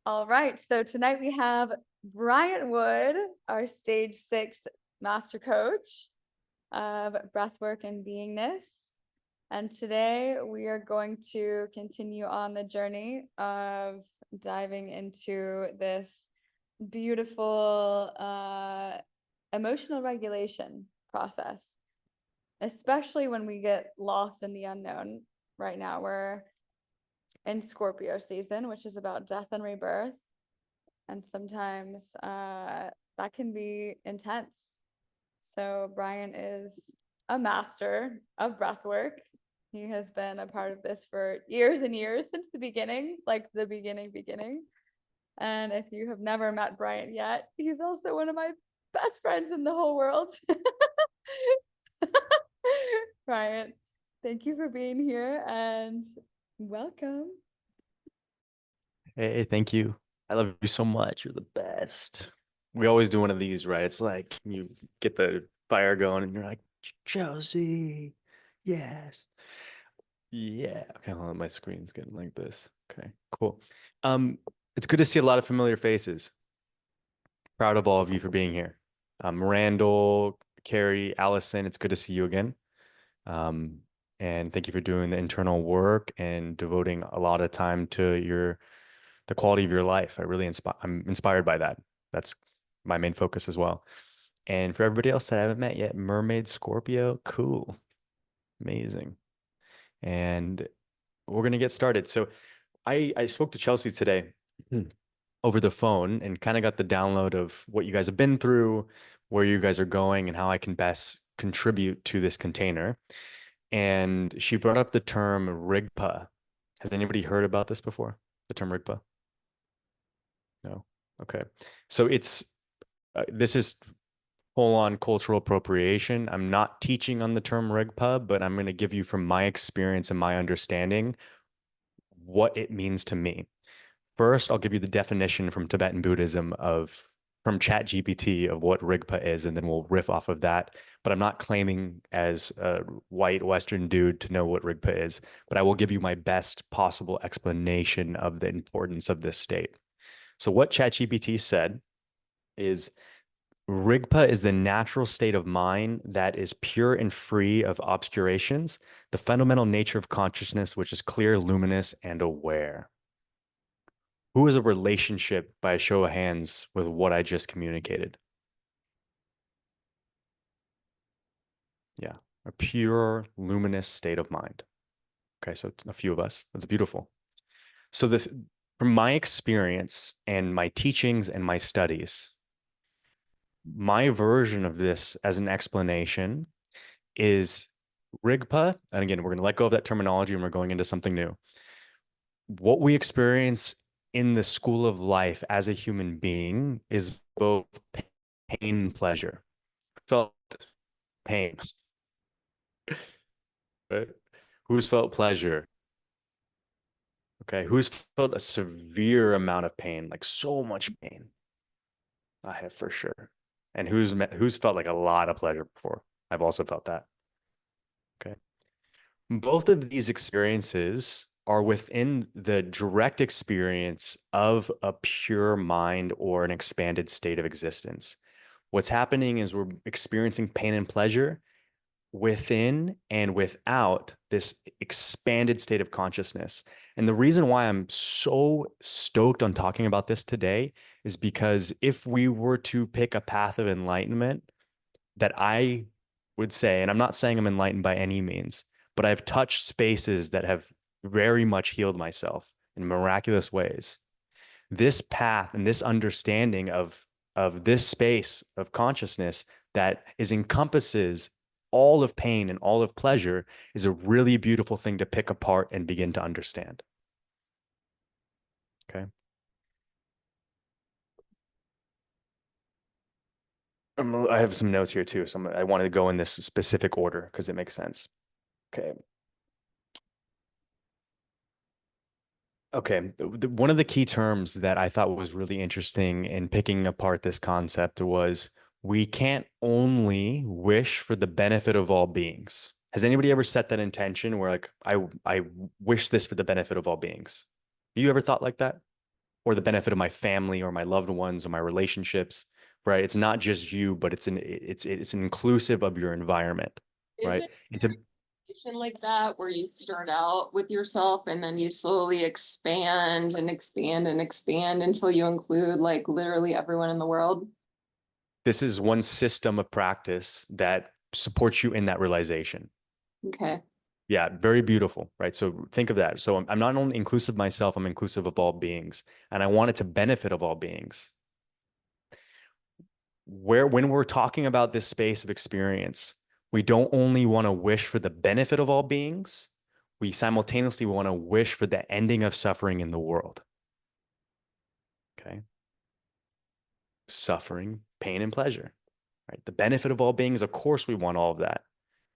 All right, so tonight we have Bryant Wood, our stage 6 master coach of breathwork and beingness. And today we are going to continue on the journey of diving into this beautiful emotional regulation process, especially when we get lost in the unknown. Right now, we're in Scorpio season, which is about death and rebirth. And sometimes that can be intense. So Brian is a master of breath work. He has been a part of this for years and years since the beginning, like the beginning. And if you have never met Bryant yet, he's also one of my best friends in the whole world. Bryant, thank you for being here and welcome. Hey, thank you. I love you so much. You're the best. We always do one of these, right? It's like you get the fire going and you're like, Chelsea, yes. Yeah. Okay, hold on. My screen's getting like this. Okay, cool. Um, it's good to see a lot of familiar faces. Proud of all of you for being here. Randall, Carrie, Allison, it's good to see you again. Um, and thank you for doing the internal work and devoting a lot of time to the quality of your life. I'm inspired by that. That's my main focus as well. And for everybody else that I haven't met yet, Mermaid Scorpio, cool, amazing. And we're gonna get started. So I spoke to Chelsea today over the phone and kind of got the download of what you guys have been through, where you guys are going, and how I can best contribute to this container. And she brought up the term RIGPA. Has anybody heard about this before? The term RIGPA? No. Okay. So this is full on cultural appropriation. I'm not teaching on the term RIGPA, but I'm going to give you from my experience and my understanding what it means to me. First, I'll give you the definition from Tibetan Buddhism from ChatGPT of what RIGPA is, and then we'll riff off of that. But I'm not claiming as a white Western dude to know what RIGPA is, but I will give you my best possible explanation of the importance of this state. So what ChatGPT said is RIGPA is the natural state of mind that is pure and free of obscurations, the fundamental nature of consciousness, which is clear, luminous, and aware. Who is a relationship by a show of hands with what I just communicated? Yeah, a pure, luminous state of mind. Okay, so a few of us. That's beautiful. So from my experience and my teachings and my studies, my version of this as an explanation is RIGPA. And again, we're going to let go of that terminology and we're going into something new. What we experience in the school of life as a human being is both pain and pleasure. Felt pain, right? Who's felt pleasure? Okay. Who's felt a severe amount of pain, like so much pain? I have for sure. And who's felt like a lot of pleasure before? I've also felt that. Okay. Both of these experiences are within the direct experience of a pure mind or an expanded state of existence. What's happening is we're experiencing pain and pleasure within and without this expanded state of consciousness. And the reason why I'm so stoked on talking about this today is because if we were to pick a path of enlightenment that I would say, and I'm not saying I'm enlightened by any means, but I've touched spaces that have very much healed myself in miraculous ways. This path and this understanding of this space of consciousness that is encompasses all of pain and all of pleasure is a really beautiful thing to pick apart and begin to understand. Okay. I have some notes here too, so I wanted to go in this specific order because it makes sense. Okay. Okay. One of the key terms that I thought was really interesting in picking apart this concept was we can't only wish for the benefit of all beings. Has anybody ever set that intention where like I wish this for the benefit of all beings? You ever thought like that? or the benefit of my family or my loved ones or my relationships, right? It's not just you, but it's an inclusive of your environment, Is right? it And to like that where you start out with yourself and then you slowly expand and expand and expand until you include like literally everyone in the world? This is one system of practice that supports you in that realization. Okay. Yeah, very beautiful, right? So think of that. So I'm not only inclusive of myself, I'm inclusive of all beings, and I want it to benefit of all beings. When we're talking about this space of experience, we don't only want to wish for the benefit of all beings, we simultaneously want to wish for the ending of suffering in the world. Okay. Suffering, pain, and pleasure, right? The benefit of all beings, of course, we want all of that.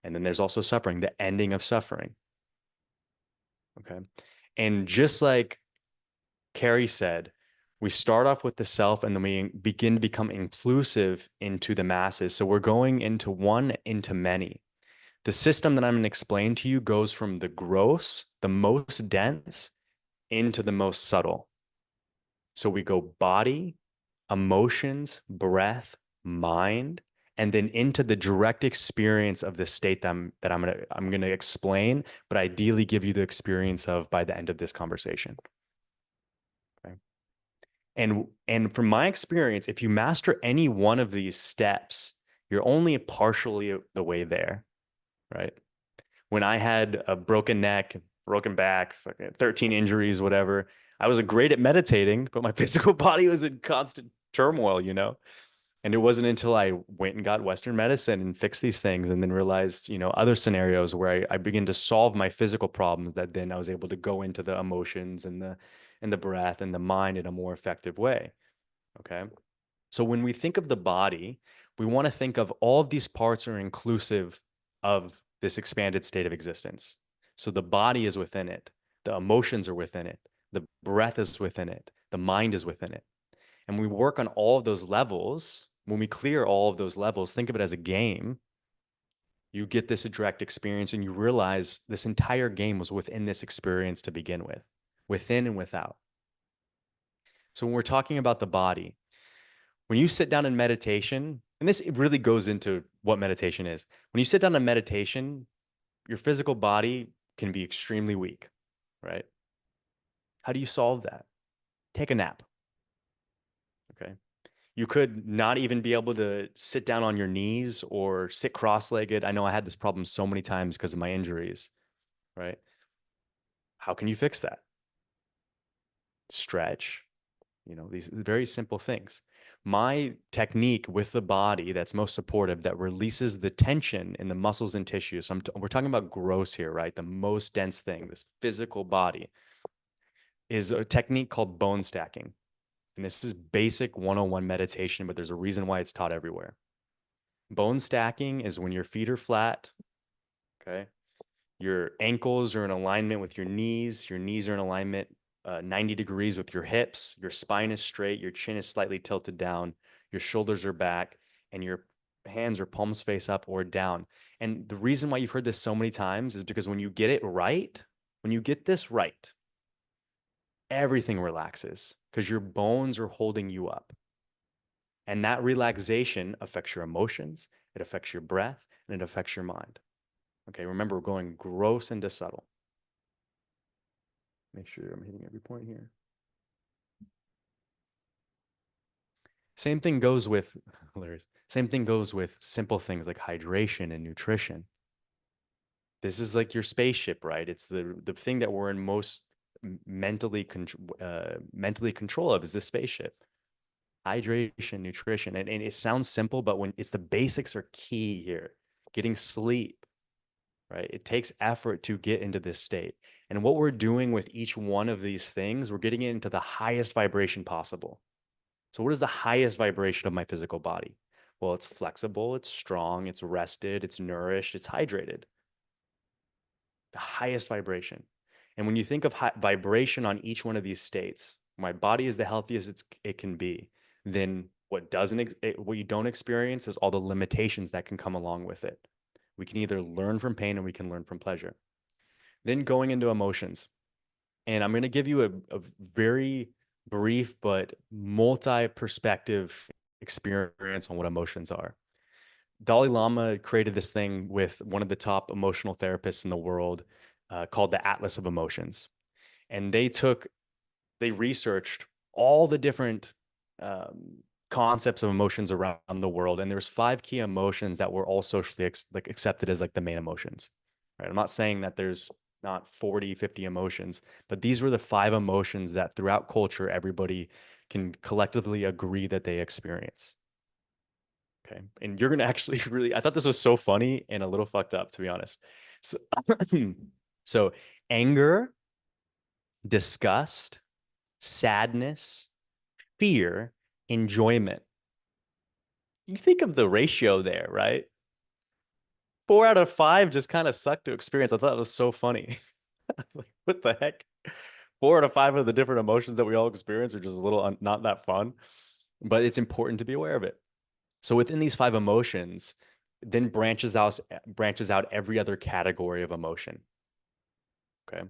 And then there's also suffering, the ending of suffering. Okay. And just like Carrie said, we start off with the self and then we begin to become inclusive into the masses. So we're going into one, into many. The system that I'm going to explain to you goes from the gross, the most dense, into the most subtle. So we go body, emotions, breath, mind, and then into the direct experience of the state that I'm gonna explain, but ideally give you the experience of by the end of this conversation. Okay. And from my experience, if you master any one of these steps, you're only partially the way there, right? When I had a broken neck, broken back, 13 injuries, whatever, I was great at meditating, but my physical body was in constant turmoil, you know? And it wasn't until I went and got Western medicine and fixed these things and then realized, other scenarios where I began to solve my physical problems that then I was able to go into the emotions and the breath and the mind in a more effective way. Okay. So when we think of the body, we want to think of all of these parts are inclusive of this expanded state of existence. So the body is within it, the emotions are within it, the breath is within it, the mind is within it. And we work on all of those levels. When we clear all of those levels, think of it as a game. You get this direct experience and you realize this entire game was within this experience to begin with, within and without. So when we're talking about the body, when you sit down in meditation, and this really goes into what meditation is. When you sit down in meditation, your physical body can be extremely weak, right? How do you solve that? Take a nap. Okay. You could not even be able to sit down on your knees or sit cross-legged. I know I had this problem so many times because of my injuries, right? How can you fix that? Stretch, these very simple things. My technique with the body that's most supportive, that releases the tension in the muscles and tissues. So we're talking about gross here, right? The most dense thing, this physical body, is a technique called bone stacking. And this is basic 101 meditation, but there's a reason why it's taught everywhere. Bone stacking is when your feet are flat, okay? Your ankles are in alignment with your knees are in alignment 90 degrees with your hips, your spine is straight, your chin is slightly tilted down, your shoulders are back, and your hands are palms face up or down. And the reason why you've heard this so many times is because when you get it right, when you get this right, everything relaxes because your bones are holding you up. And that relaxation affects your emotions, it affects your breath, and it affects your mind. Okay, remember, we're going gross into subtle. Make sure I'm hitting every point here. Same thing goes with, hilarious. Same thing goes with simple things like hydration and nutrition. This is like your spaceship, right? It's the thing that we're in most mentally control of is this spaceship. Hydration, nutrition, and it sounds simple, but when it's the basics are key here. Getting sleep, right? It takes effort to get into this state. And what we're doing with each one of these things, we're getting it into the highest vibration possible. So, what is the highest vibration of my physical body? Well, it's flexible, it's strong, it's rested, it's nourished, it's hydrated. The highest vibration. And when you think of vibration on each one of these states, my body is the healthiest it can be, then what you don't experience is all the limitations that can come along with it. We can either learn from pain or we can learn from pleasure. Then going into emotions. And I'm going to give you a very brief but multi-perspective experience on what emotions are. Dalai Lama created this thing with one of the top emotional therapists in the world called the Atlas of Emotions. And they researched all the different concepts of emotions around the world. And there's 5 key emotions that were all socially accepted as like the main emotions, right? I'm not saying that there's not 40, 50 emotions, but these were the 5 emotions that throughout culture, everybody can collectively agree that they experience. Okay. And you're going to actually really, I thought this was so funny and a little fucked up, to be honest. So, so anger, disgust, sadness, fear, enjoyment. You think of the ratio there, right? 4 out of 5 just kind of sucked to experience. I thought it was so funny. I was like, what the heck? 4 out of 5 of the different emotions that we all experience are just a little not that fun, but it's important to be aware of it. So within these 5 emotions, then branches out every other category of emotion. Okay.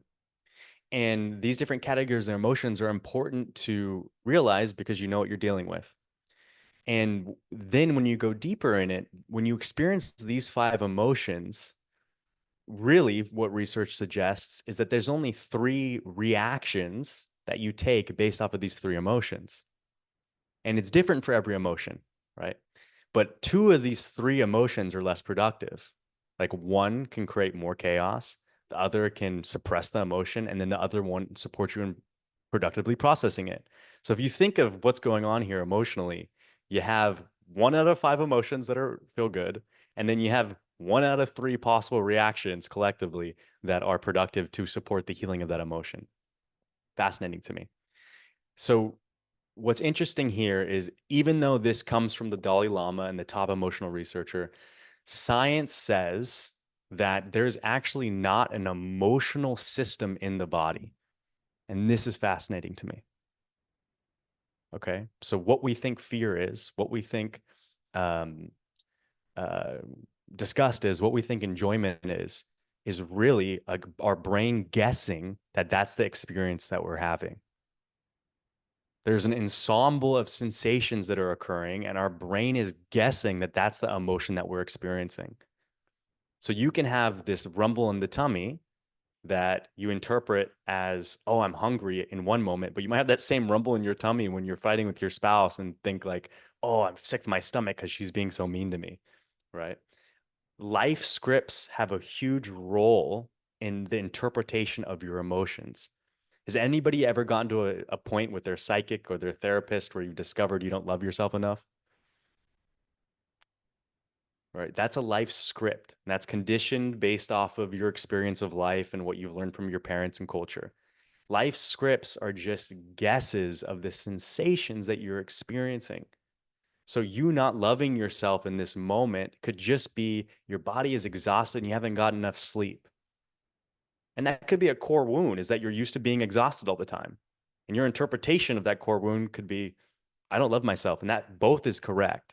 And these different categories of emotions are important to realize because you know what you're dealing with. And then when you go deeper in it, when you experience these 5 emotions, really what research suggests is that there's only 3 reactions that you take based off of these 3 emotions. And it's different for every emotion, right? But 2 of these 3 emotions are less productive. Like one can create more chaos, the other can suppress the emotion, and then the other one supports you in productively processing it. So if you think of what's going on here emotionally, you have 1 out of 5 emotions that feel good, and then you have 1 out of 3 possible reactions collectively that are productive to support the healing of that emotion. Fascinating to me. So what's interesting here is even though this comes from the Dalai Lama and the top emotional researcher, science says that there's actually not an emotional system in the body. And this is fascinating to me. Okay. So what we think fear is, what we think um, uh, disgust is, what we think enjoyment is really our brain guessing that that's the experience that we're having. There's an ensemble of sensations that are occurring, and our brain is guessing that that's the emotion that we're experiencing. So you can have this rumble in the tummy that you interpret as, oh, I'm hungry in one moment, but you might have that same rumble in your tummy when you're fighting with your spouse and think like, oh, I'm sick to my stomach because she's being so mean to me, right? Life scripts have a huge role in the interpretation of your emotions. Has anybody ever gotten to a point with their psychic or their therapist where you've discovered you don't love yourself enough? Right. That's a life script. And that's conditioned based off of your experience of life and what you've learned from your parents and culture. Life scripts are just guesses of the sensations that you're experiencing. So you not loving yourself in this moment could just be your body is exhausted and you haven't gotten enough sleep. And that could be a core wound, is that you're used to being exhausted all the time. And your interpretation of that core wound could be, I don't love myself. And that both is correct.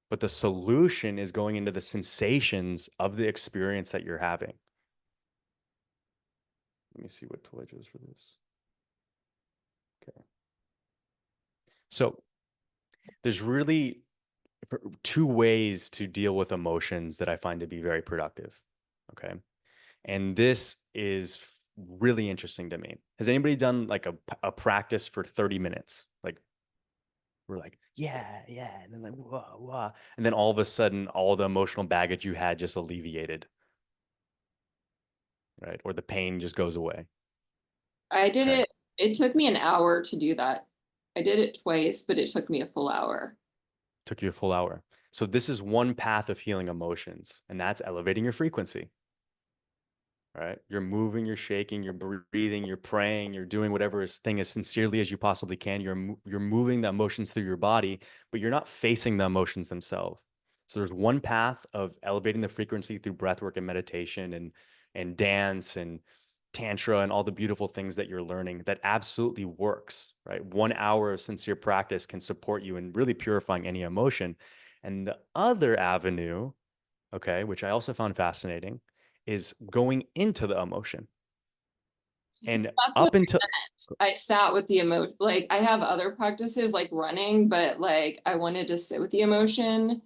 But the solution is going into the sensations of the experience that you're having. Let me see what tool I chose for this. Okay. So there's really 2 ways to deal with emotions that I find to be very productive. Okay. And this is really interesting to me. Has anybody done like a practice for 30 minutes? Like we're like, yeah, yeah. And then like, whoa, whoa. And then all of a sudden, all the emotional baggage you had just alleviated, right? Or the pain just goes away. I did Okay. it took me an hour to do that. I did it twice, but it took me a full hour. Took you a full hour. So this is one path of healing emotions, and that's elevating your frequency. Right? You're moving, you're shaking, you're breathing, you're praying, you're doing whatever thing as sincerely as you possibly can. You're moving the emotions through your body, but you're not facing the emotions themselves. So there's one path of elevating the frequency through breath work and meditation and dance and tantra and all the beautiful things that you're learning that absolutely works, right? 1 hour of sincere practice can support you in really purifying any emotion. And the other avenue, okay, which I also found fascinating, is going into the emotion. And That's what up until I sat with the emotion. Like I have other practices like running, but like I wanted to sit with the emotion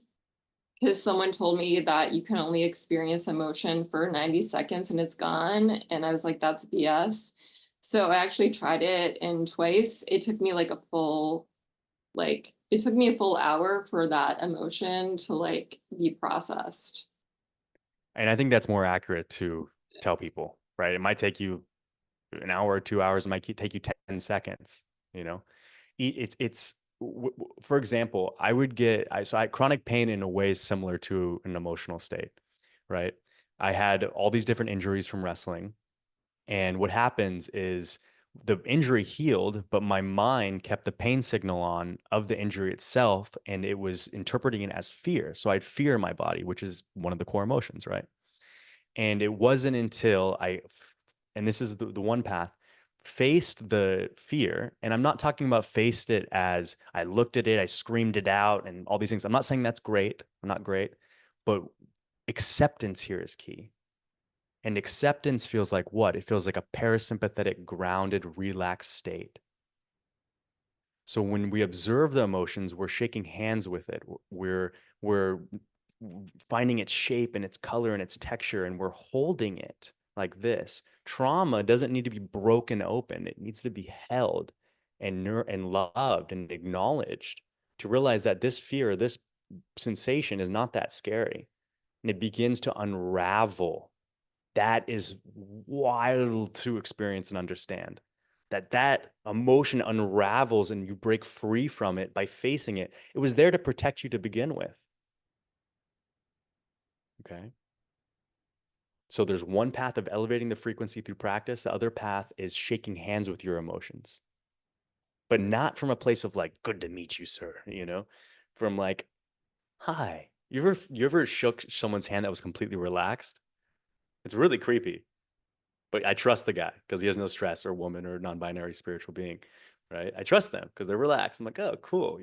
because someone told me that you can only experience emotion for 90 seconds and it's gone. And I was like, that's BS. So I actually tried it and twice. It took me like it took me a full hour for that emotion to like be processed. and I think that's more accurate to tell people, right? It might take you an hour or 2 hours. It might take you 10 seconds, you know? For example, so I chronic pain in a way is similar to an emotional state, right? I had all these different injuries from wrestling. And what happens is the injury healed, but my mind kept the pain signal on of the injury itself, and it was interpreting it as fear. So I'd fear my body, which is one of the core emotions, right? And it wasn't until and this is the one path, faced the fear. And I'm not talking about faced it as I looked at it, I screamed it out, and all these things. I'm not saying that's great. I'm not great. But acceptance here is key. And acceptance feels like what? It feels like a parasympathetic, grounded, relaxed state. So when we observe the emotions, we're shaking hands with it. We're finding its shape and its color and its texture, and we're holding it like this. Trauma doesn't need to be broken open. It needs to be held and loved and acknowledged to realize that this fear, this sensation is not that scary. And it begins to unravel. That is wild to experience and understand, that emotion unravels and you break free from it by facing it. It was there to protect you to begin with. Okay. So there's one path of elevating the frequency through practice. The other path is shaking hands with your emotions, but not from a place of like, good to meet you, sir, from like, hi. You ever shook someone's hand that was completely relaxed? It's really creepy. But I trust the guy because he has no stress, or woman or non-binary spiritual being, right? I trust them because they're relaxed. I'm like, oh, cool.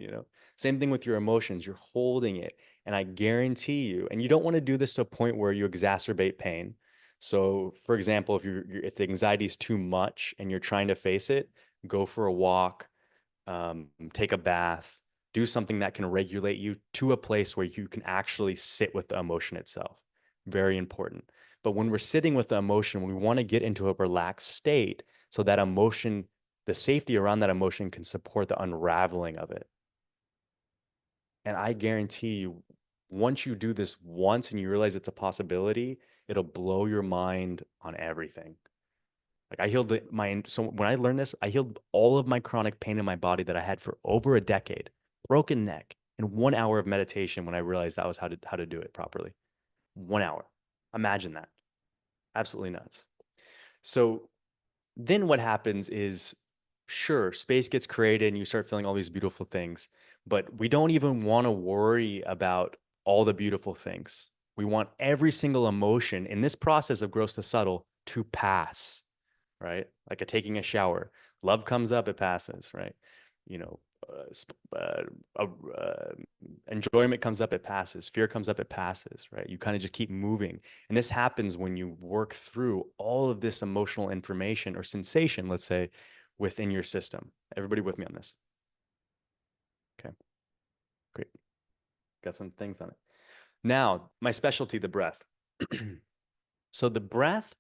Same thing with your emotions. You're holding it. And I guarantee you, and you don't want to do this to a point where you exacerbate pain. So for example, if the anxiety is too much and you're trying to face it, go for a walk, take a bath, do something that can regulate you to a place where you can actually sit with the emotion itself. Very important. But when we're sitting with the emotion, we want to get into a relaxed state so that emotion, the safety around that emotion can support the unraveling of it. And I guarantee you, once you do this once and you realize it's a possibility, it'll blow your mind on everything. Like I healed so when I learned this, I healed all of my chronic pain in my body that I had for over a decade, broken neck, in 1 hour of meditation when I realized that was how to do it properly. 1 hour. Imagine that. Absolutely nuts. So then what happens is, sure, space gets created and you start feeling all these beautiful things, but we don't even want to worry about all the beautiful things. We want every single emotion in this process of gross to subtle to pass, right? Like taking a shower. Love comes up, it passes, right? You know, enjoyment comes up, it passes. Fear comes up, it passes, right? You kind of just keep moving. And this happens when you work through all of this emotional information or sensation, let's say, within your system. Everybody with me on this? Okay, great. Got some things on it. Now, my specialty, the breath. So the breath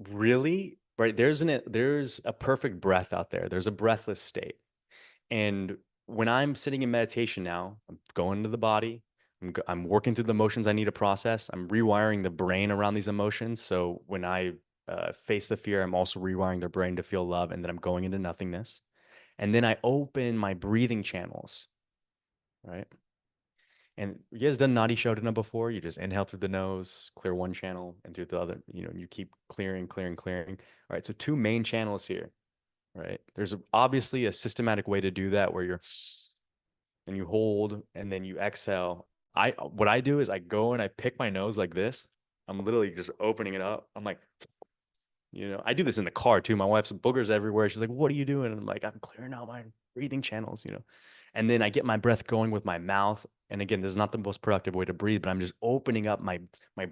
really, right? There's a perfect breath out there. There's a breathless state. And when I'm sitting in meditation now, I'm going to the body. I'm working through the emotions I need to process. I'm rewiring the brain around these emotions. So when I face the fear, I'm also rewiring the brain to feel love, and then I'm going into nothingness. And then I open my breathing channels, right? And you guys done Nadi Shodhana before? You just inhale through the nose, clear one channel, and through the other, you keep clearing, clearing, clearing. All right, so two main channels here, right? There's obviously a systematic way to do that where and you hold and then you exhale. What I do is I go and I pick my nose like this. I'm literally just opening it up. I'm like, I do this in the car too. My wife's boogers everywhere. She's like, what are you doing? And I'm like, I'm clearing out my breathing channels. And then I get my breath going with my mouth. And again, this is not the most productive way to breathe, but I'm just opening up my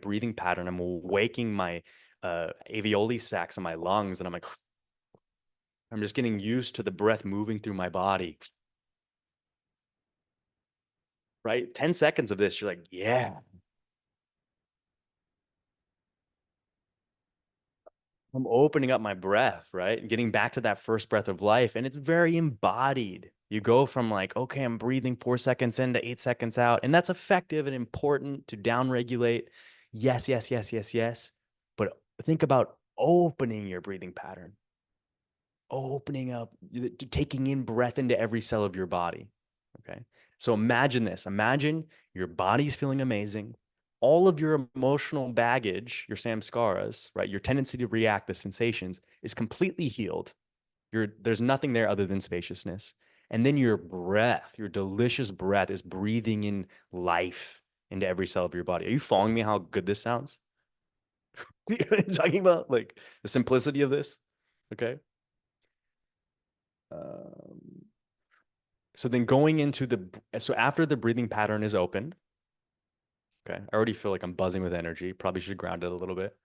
breathing pattern. I'm waking my alveoli sacs in my lungs, and I'm like, I'm just getting used to the breath moving through my body. Right? 10 seconds of this, you're like, yeah, I'm opening up my breath, right? And getting back to that first breath of life. And it's very embodied. You go from like, okay, I'm breathing 4 seconds in to 8 seconds out. And that's effective and important to downregulate. Yes, yes, yes, yes, yes. But think about opening your breathing pattern, opening up, taking in breath into every cell of your body. Okay. So imagine this. Imagine your body's feeling amazing. All of your emotional baggage, your samskaras, right? Your tendency to react to sensations is completely healed. There's nothing there other than spaciousness. And then your breath, your delicious breath is breathing in life into every cell of your body. Are you following me how good this sounds? Talking about like the simplicity of this. Okay. Um, so then going into so after the breathing pattern is opened, okay, I already feel like I'm buzzing with energy. Probably should ground it a little bit.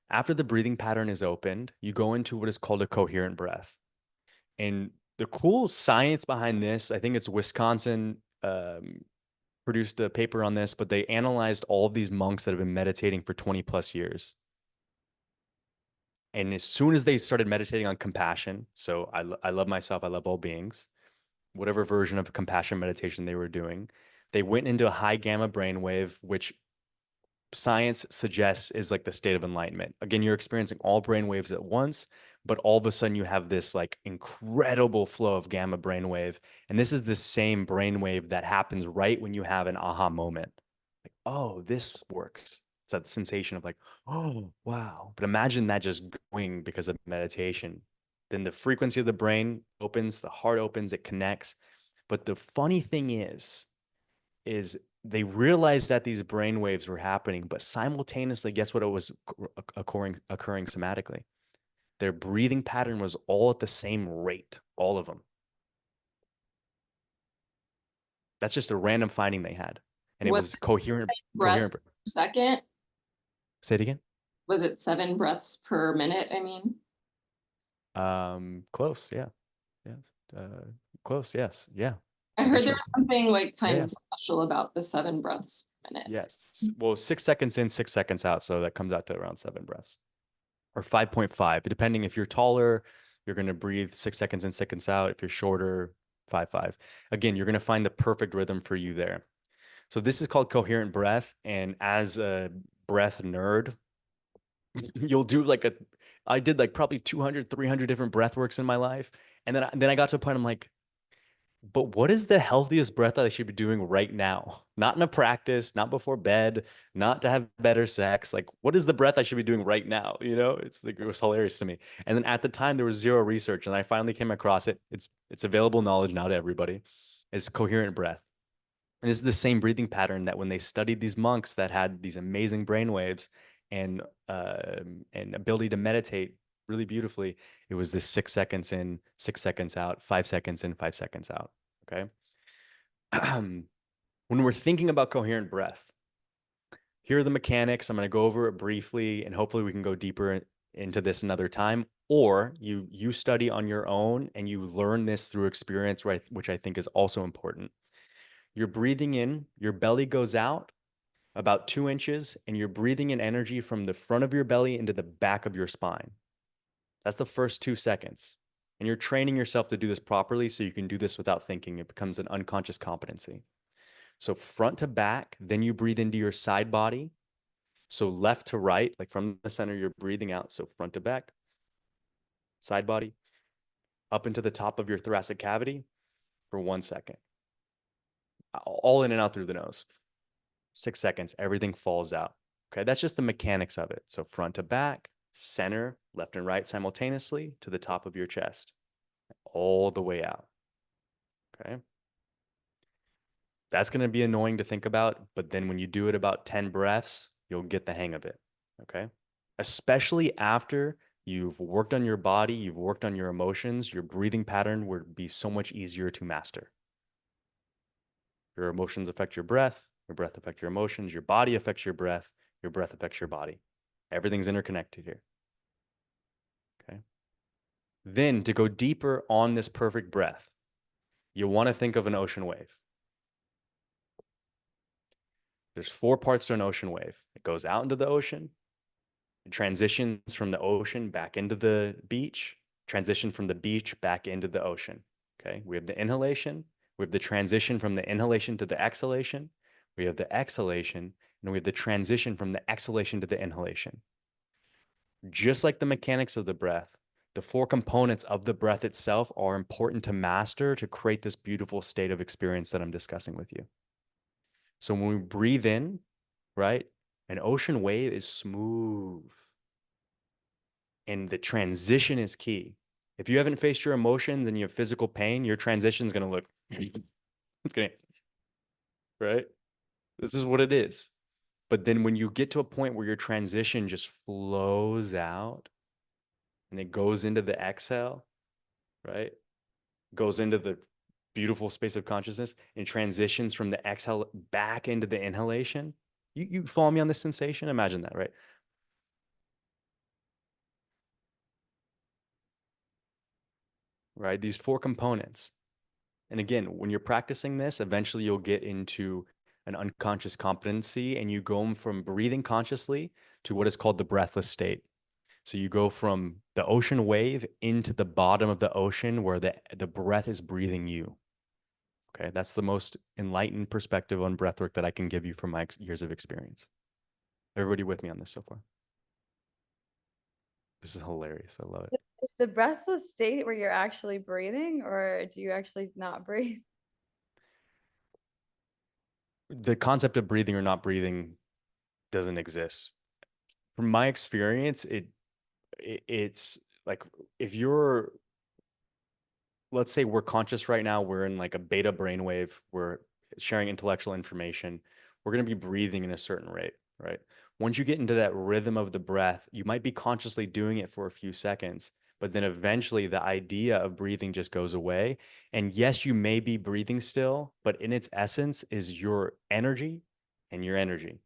After the breathing pattern is opened, you go into what is called a coherent breath. And the cool science behind this, I think it's Wisconsin produced a paper on this, but they analyzed all of these monks that have been meditating for 20 plus years. And as soon as they started meditating on compassion, so I love myself, I love all beings, whatever version of compassion meditation they were doing, they went into a high gamma brainwave, which science suggests is like the state of enlightenment. Again, you're experiencing all brain waves at once, but all of a sudden you have this like incredible flow of gamma brainwave. And this is the same brainwave that happens right when you have an aha moment. Like, oh, this works. It's that sensation of like, oh, wow. But imagine that just going because of meditation. Then the frequency of the brain opens, the heart opens, it connects. But the funny thing is they realized that these brain waves were happening, but simultaneously, guess what it was occurring somatically? Their breathing pattern was all at the same rate, all of them. That's just a random finding they had. And it Was was coherent, breath per coherent. second? Say it again. Was it 7 breaths per minute? I mean, Close. Yeah. Yes. Close. Yes. Yeah. I I heard guess there you're was something like yeah, kind yeah. of special about the 7 breaths per minute. Yes. Well, 6 seconds in, 6 seconds out. So that comes out to around 7 breaths. Or 5.5, depending if you're taller, you're going to breathe 6 seconds in, seconds out. If you're shorter, 5.5. Again, you're going to find the perfect rhythm for you there. So this is called coherent breath. And as a breath nerd, you'll do I did like probably 200, 300 different breath works in my life. And then I got to a point, I'm like, but what is the healthiest breath that I should be doing right now? Not in a practice, not before bed, not to have better sex. Like, what is the breath I should be doing right now? It's like it was hilarious to me. And then at the time, there was zero research, and I finally came across it. It's available knowledge now to everybody. It's coherent breath. And this is the same breathing pattern that when they studied these monks that had these amazing brain waves and ability to meditate really beautifully, it was this 6 seconds in, 6 seconds out, 5 seconds in, 5 seconds out. Okay. When we're thinking about coherent breath, here are the mechanics. I'm going to go over it briefly, and hopefully we can go deeper into this another time. Or you study on your own and you learn this through experience, right? Which I think is also important. You're breathing in, your belly goes out about 2 inches, and you're breathing in energy from the front of your belly into the back of your spine. That's the first 2 seconds. And you're training yourself to do this properly so you can do this without thinking. It becomes an unconscious competency. So front to back, then you breathe into your side body. So left to right, like from the center, you're breathing out. So front to back, side body, up into the top of your thoracic cavity for 1 second. All in and out through the nose. 6 seconds, everything falls out. Okay, that's just the mechanics of it. So front to back, center, left and right simultaneously to the top of your chest, all the way out. Okay. That's going to be annoying to think about, but then when you do it about 10 breaths, you'll get the hang of it. Okay. Especially after you've worked on your body, you've worked on your emotions, your breathing pattern would be so much easier to master. Your emotions affect your breath affects your emotions, your body affects your breath affects your body. Everything's interconnected here. Okay. Then to go deeper on this perfect breath, you want to think of an ocean wave. There's 4 parts to an ocean wave. It goes out into the ocean. It transitions from the ocean back into the beach, transition from the beach back into the ocean. Okay. We have the inhalation. We have the transition from the inhalation to the exhalation. We have the exhalation, and we have the transition from the exhalation to the inhalation. Just like the mechanics of the breath, the 4 components of the breath itself are important to master to create this beautiful state of experience that I'm discussing with you. So when we breathe in, right, an ocean wave is smooth. And the transition is key. If you haven't faced your emotions and you have physical pain, your transition is going to look, it's going to, right? This is what it is. But then when you get to a point where your transition just flows out and it goes into the exhale, right? Goes into the beautiful space of consciousness and transitions from the exhale back into the inhalation. You follow me on this sensation? Imagine that, right? Right? These 4 components. And again, when you're practicing this, eventually you'll get into an unconscious competency and you go from breathing consciously to what is called the breathless state. So you go from the ocean wave into the bottom of the ocean where the breath is breathing you. Okay, that's the most enlightened perspective on breathwork that I can give you from my years of experience. Everybody with me on this so far? This is hilarious. I love it. Is the breathless state where you're actually breathing, or do you actually not breathe? The concept of breathing or not breathing doesn't exist. From my experience, it's like if you're, let's say we're conscious right now, we're in like a beta brainwave, we're sharing intellectual information, we're going to be breathing in a certain rate, right? Once you get into that rhythm of the breath, you might be consciously doing it for a few seconds, but then eventually the idea of breathing just goes away. And yes, you may be breathing still, but in its essence is your energy and your energy.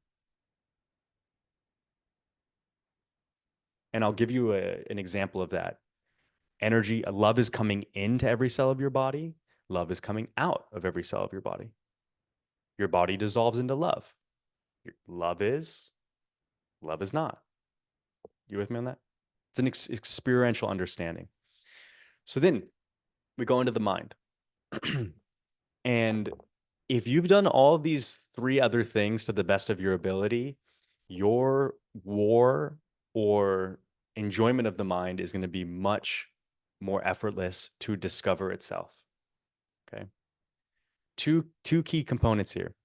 And I'll give you an example of that. Energy, love is coming into every cell of your body. Love is coming out of every cell of your body. Your body dissolves into love. Love is, love is not. You with me on that? It's an experiential understanding. So then we go into the mind. And if you've done all of these 3 other things to the best of your ability, your war or enjoyment of the mind is going to be much more effortless to discover itself. Okay. Two key components here.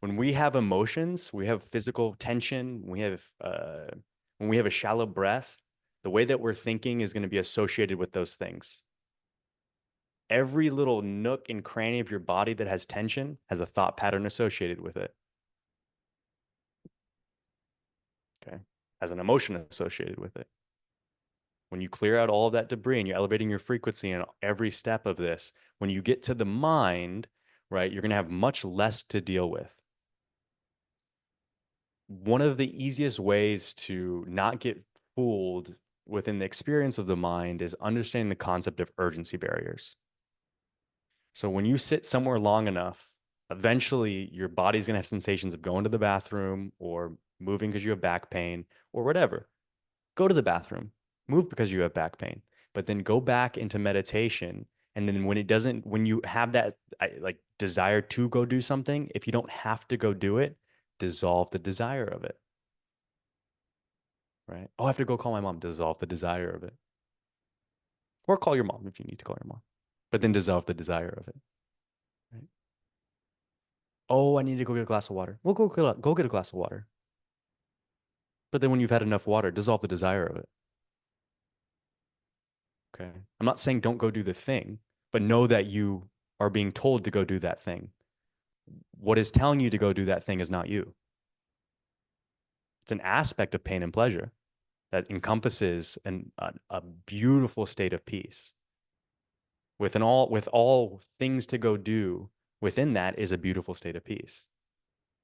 When we have emotions, we have physical tension, when we have a shallow breath, the way that we're thinking is going to be associated with those things. Every little nook and cranny of your body that has tension has a thought pattern associated with it. Okay. Has an emotion associated with it. When you clear out all of that debris and you're elevating your frequency in every step of this, when you get to the mind, right, you're going to have much less to deal with. One of the easiest ways to not get fooled within the experience of the mind is understanding the concept of urgency barriers. So when you sit somewhere long enough, eventually your body's going to have sensations of going to the bathroom or moving because you have back pain or whatever. Go to the bathroom, move because you have back pain, but then go back into meditation. And then when you have that like desire to go do something, if you don't have to go do it, dissolve the desire of it. Right? Oh, I have to go call my mom. Dissolve the desire of it. Or call your mom if you need to call your mom, but then dissolve the desire of it. Right? Oh, I need to go get a glass of water. Well, go get a glass of water. But then when you've had enough water, dissolve the desire of it. Okay. I'm not saying don't go do the thing, but know that you are being told to go do that thing. What is telling you to go do that thing is not you. It's an aspect of pain and pleasure that encompasses a beautiful state of peace. With all things to go do, within that is a beautiful state of peace.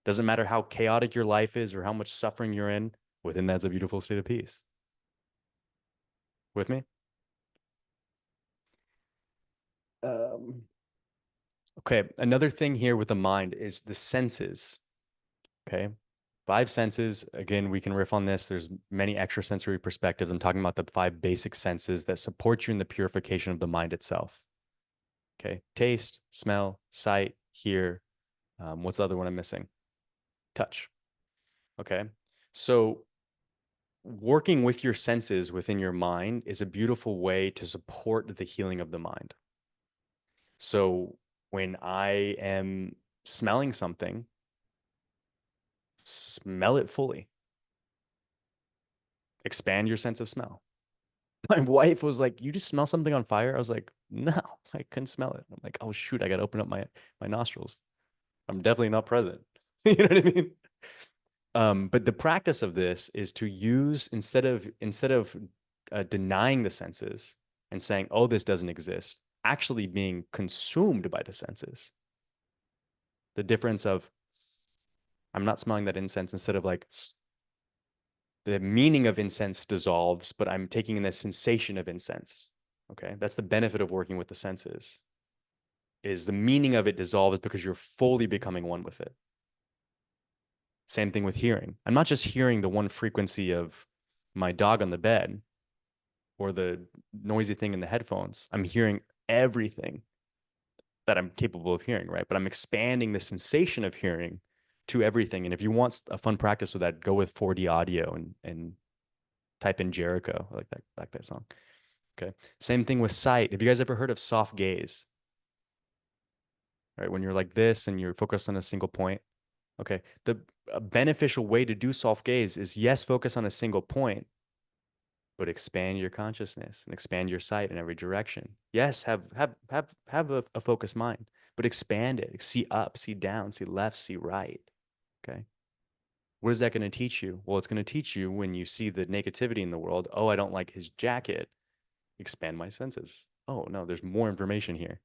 Doesn't matter how chaotic your life is or how much suffering you're in, Within that's a beautiful state of peace. With me? Okay, another thing here with the mind is the senses. Okay, 5 senses. Again, we can riff on this. There's many extrasensory perspectives. I'm talking about the 5 basic senses that support you in the purification of the mind itself. Okay, taste, smell, sight, hear. What's the other one I'm missing? Touch. Okay, so working with your senses within your mind is a beautiful way to support the healing of the mind. So when I am smelling something, smell it fully. Expand your sense of smell. My wife was like, "You just smell something on fire?" I was like, "No, I couldn't smell it." I'm like, "Oh shoot, I got to open up my nostrils. I'm definitely not present." You know what I mean? But the practice of this is to use instead of denying the senses and saying, "Oh, this doesn't exist," actually being consumed by the senses. The difference of I'm not smelling that incense instead of like the meaning of incense dissolves, but I'm taking in the sensation of incense. Okay, that's the benefit of working with the senses. Is the meaning of it dissolves because you're fully becoming one with it. Same thing with hearing. I'm not just hearing the one frequency of my dog on the bed or the noisy thing in the headphones. I'm hearing everything that I'm capable of hearing, right? But I'm expanding the sensation of hearing to everything. And if you want a fun practice with that, go with 4D audio and type in Jericho. I like that song. Okay. Same thing with sight. Have you guys ever heard of soft gaze? Right? When you're like this and you're focused on a single point. Okay. The beneficial way to do soft gaze is yes, focus on a single point, but expand your consciousness and expand your sight in every direction. Yes, have a focused mind, but expand it. See up, see down, see left, see right. Okay. What is that going to teach you? Well, it's going to teach you when you see the negativity in the world. Oh, I don't like his jacket. Expand my senses. Oh, no, there's more information here.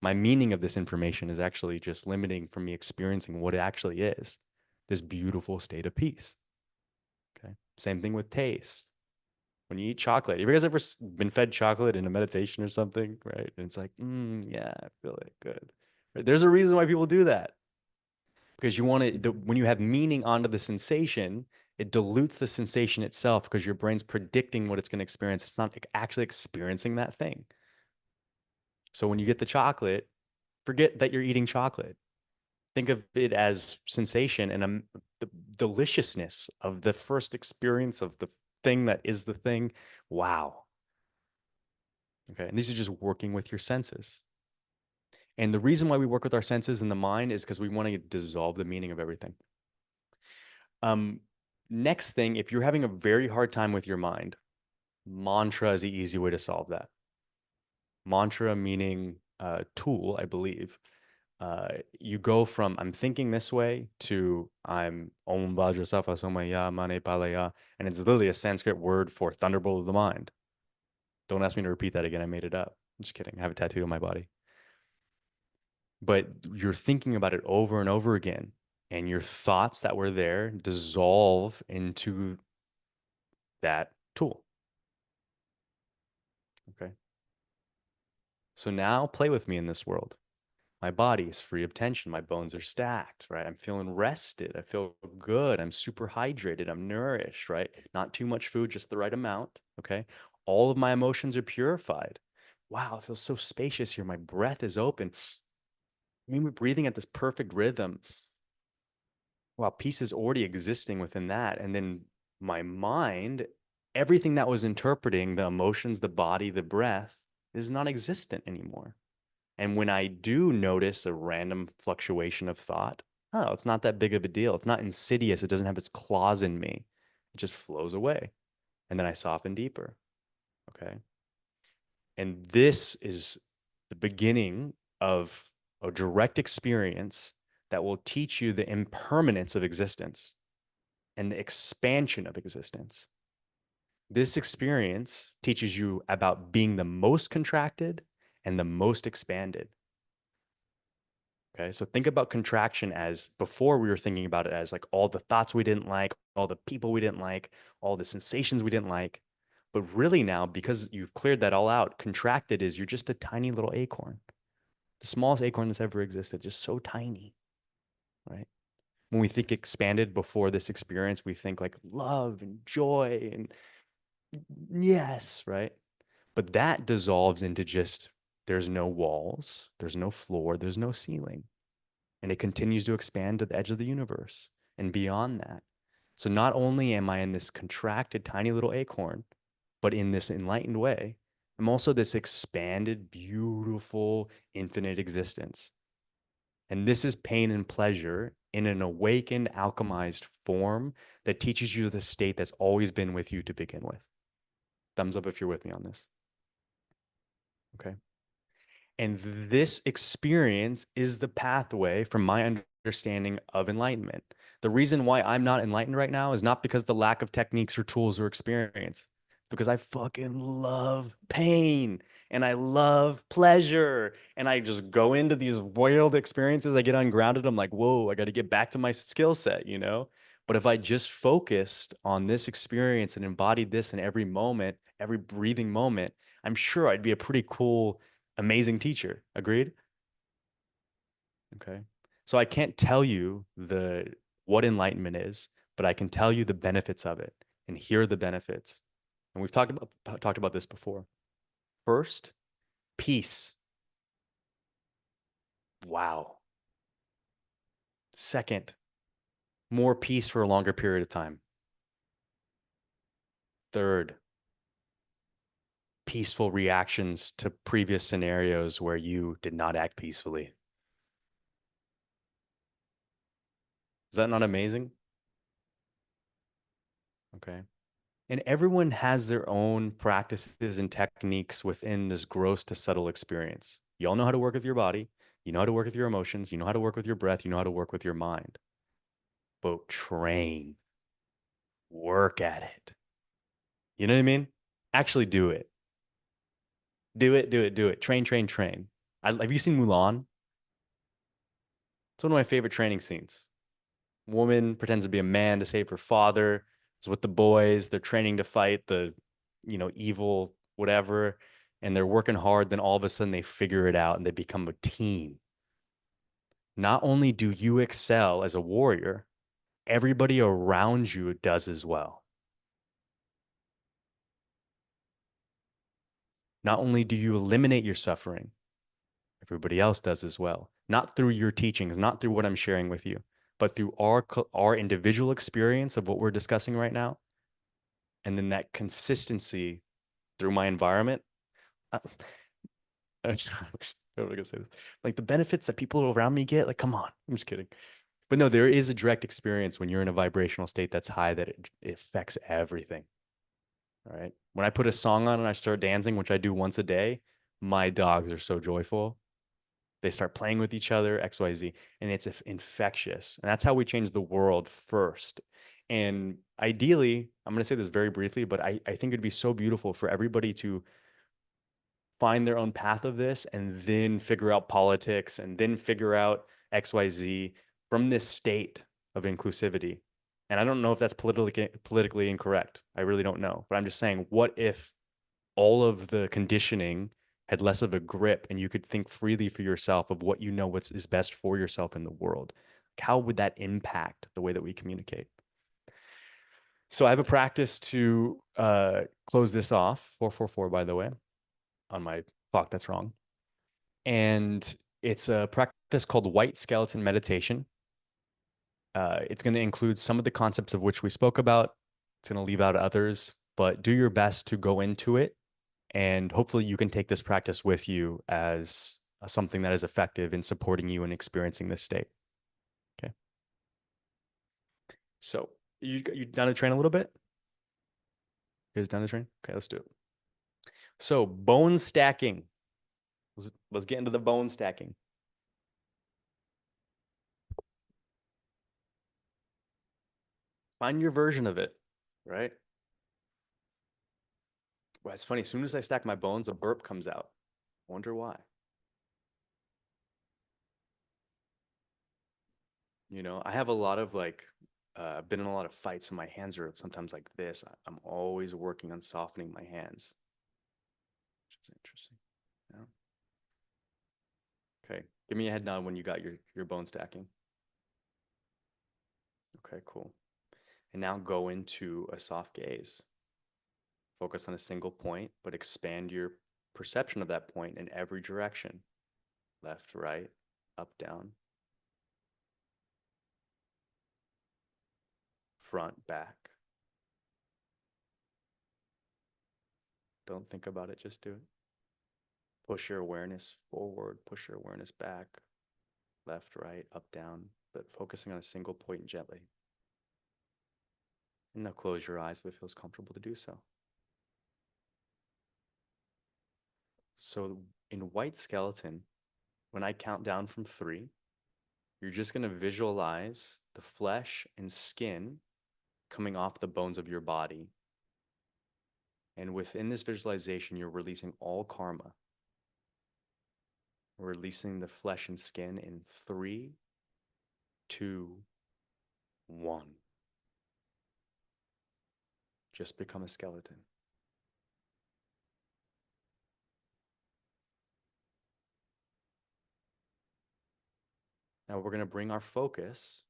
My meaning of this information is actually just limiting from me experiencing what it actually is, this beautiful state of peace. Okay. Same thing with taste. When you eat chocolate, have you guys ever been fed chocolate in a meditation or something? Right. And it's like, yeah, I feel it. Good. Right? There's a reason why people do that. Because you want to, when you have meaning onto the sensation, it dilutes the sensation itself because your brain's predicting what it's going to experience. It's not actually experiencing that thing. So when you get the chocolate, forget that you're eating chocolate. Think of it as sensation and the deliciousness of the first experience of the thing that is the thing. Wow. Okay. And these are just working with your senses. And the reason why we work with our senses and the mind is because we want to dissolve the meaning of everything. Next thing, if you're having a very hard time with your mind, mantra is the easy way to solve that. Mantra meaning tool, I believe. You go from I'm thinking this way to I'm Om Vajrasattva Somaya Mane Palaya, and it's literally a Sanskrit word for thunderbolt of the mind. Don't ask me to repeat that again. I made it up. I'm just kidding. I have a tattoo on my body. But you're thinking about it over and over again, and your thoughts that were there dissolve into that tool. Okay. So now play with me in this world. My body is free of tension. My bones are stacked, right? I'm feeling rested. I feel good. I'm super hydrated. I'm nourished, right? Not too much food, just the right amount. Okay. All of my emotions are purified. Wow, it feels so spacious here. My breath is open. I mean, we're breathing at this perfect rhythm. Wow, peace is already existing within that. And then my mind, everything that was interpreting the emotions, the body, the breath is non existent anymore. And when I do notice a random fluctuation of thought, oh, it's not that big of a deal. It's not insidious. It doesn't have its claws in me. It just flows away. And then I soften deeper. Okay. And this is the beginning of a direct experience that will teach you the impermanence of existence and the expansion of existence. This experience teaches you about being the most contracted and the most expanded. Okay. So think about contraction as before we were thinking about it as like all the thoughts we didn't like, all the people we didn't like, all the sensations we didn't like. But really now, because you've cleared that all out, contracted is you're just a tiny little acorn, the smallest acorn that's ever existed, just so tiny, right? When we think expanded before this experience, we think like love and joy and yes, right? But that dissolves into just there's no walls, there's no floor, there's no ceiling. And it continues to expand to the edge of the universe and beyond that. So not only am I in this contracted tiny little acorn, but in this enlightened way, I'm also this expanded, beautiful, infinite existence. And this is pain and pleasure in an awakened, alchemized form that teaches you the state that's always been with you to begin with. Thumbs up if you're with me on this. Okay. And this experience is the pathway from my understanding of enlightenment. The reason why I'm not enlightened right now is not because the lack of techniques or tools or experience. It's because I fucking love pain and I love pleasure. And I just go into these wild experiences. I get ungrounded. I'm like, whoa, I got to get back to my skill set, you know? But if I just focused on this experience and embodied this in every moment, every breathing moment, I'm sure I'd be a pretty cool, amazing teacher. Agreed? Okay. So I can't tell you the what enlightenment is, but I can tell you the benefits of it. And here are the benefits. And we've talked about this before. First, peace. Wow. Second, more peace for a longer period of time. Third, peaceful reactions to previous scenarios where you did not act peacefully. Is that not amazing? Okay. And everyone has their own practices and techniques within this gross to subtle experience. You all know how to work with your body. You know how to work with your emotions. You know how to work with your breath. You know how to work with your mind. But train, work at it. You know what I mean? Actually do it. Do it, do it, do it. Train, train, train. Have you seen Mulan? It's one of my favorite training scenes. Woman pretends to be a man to save her father. Is with the boys. They're training to fight the, evil whatever, and they're working hard. Then all of a sudden they figure it out and they become a team. Not only do you excel as a warrior, everybody around you does as well. Not only do you eliminate your suffering, everybody else does as well. Not through your teachings, not through what I'm sharing with you, but through our individual experience of what we're discussing right now, and then that consistency through my environment. I'm not gonna say this. Like the benefits that people around me get, like, come on, I'm just kidding. But no, there is a direct experience when you're in a vibrational state that's high that it affects everything. All right. When I put a song on and I start dancing, which I do once a day, my dogs are so joyful. They start playing with each other, XYZ, and it's infectious. And that's how we change the world first. And ideally, I'm going to say this very briefly, but I think it'd be so beautiful for everybody to find their own path of this and then figure out politics and then figure out XYZ from this state of inclusivity. And I don't know if that's politically incorrect. I really don't know. But I'm just saying, what if all of the conditioning had less of a grip and you could think freely for yourself of what you know is best for yourself in the world? How would that impact the way that we communicate? So I have a practice to close this off, 444, by the way, on my clock. That's wrong. And it's a practice called white skeleton meditation. It's going to include some of the concepts of which we spoke about. It's going to leave out others, but do your best to go into it. And hopefully you can take this practice with you as something that is effective in supporting you in experiencing this state. Okay. So you down to train a little bit? You guys down to train? Okay, let's do it. So bone stacking. Let's get into the bone stacking. Find your version of it, right? Well, it's funny. As soon as I stack my bones, a burp comes out. Wonder why. You know, I have a lot of like, I've been in a lot of fights and my hands are sometimes like this. I'm always working on softening my hands, which is interesting. Yeah. Okay. Give me a head nod when you got your bone stacking. Okay, cool. And now go into a soft gaze. Focus on a single point, but expand your perception of that point in every direction. Left, right, up, down, front, back. Don't think about it, just do it. Push your awareness forward, push your awareness back, left, right, up, down, but focusing on a single point gently. And now close your eyes if it feels comfortable to do so. So in white skeleton, when I count down from 3, you're just going to visualize the flesh and skin coming off the bones of your body. And within this visualization, you're releasing all karma. We're releasing the flesh and skin in 3, 2, 1. Just become a skeleton. Now we're going to bring our focus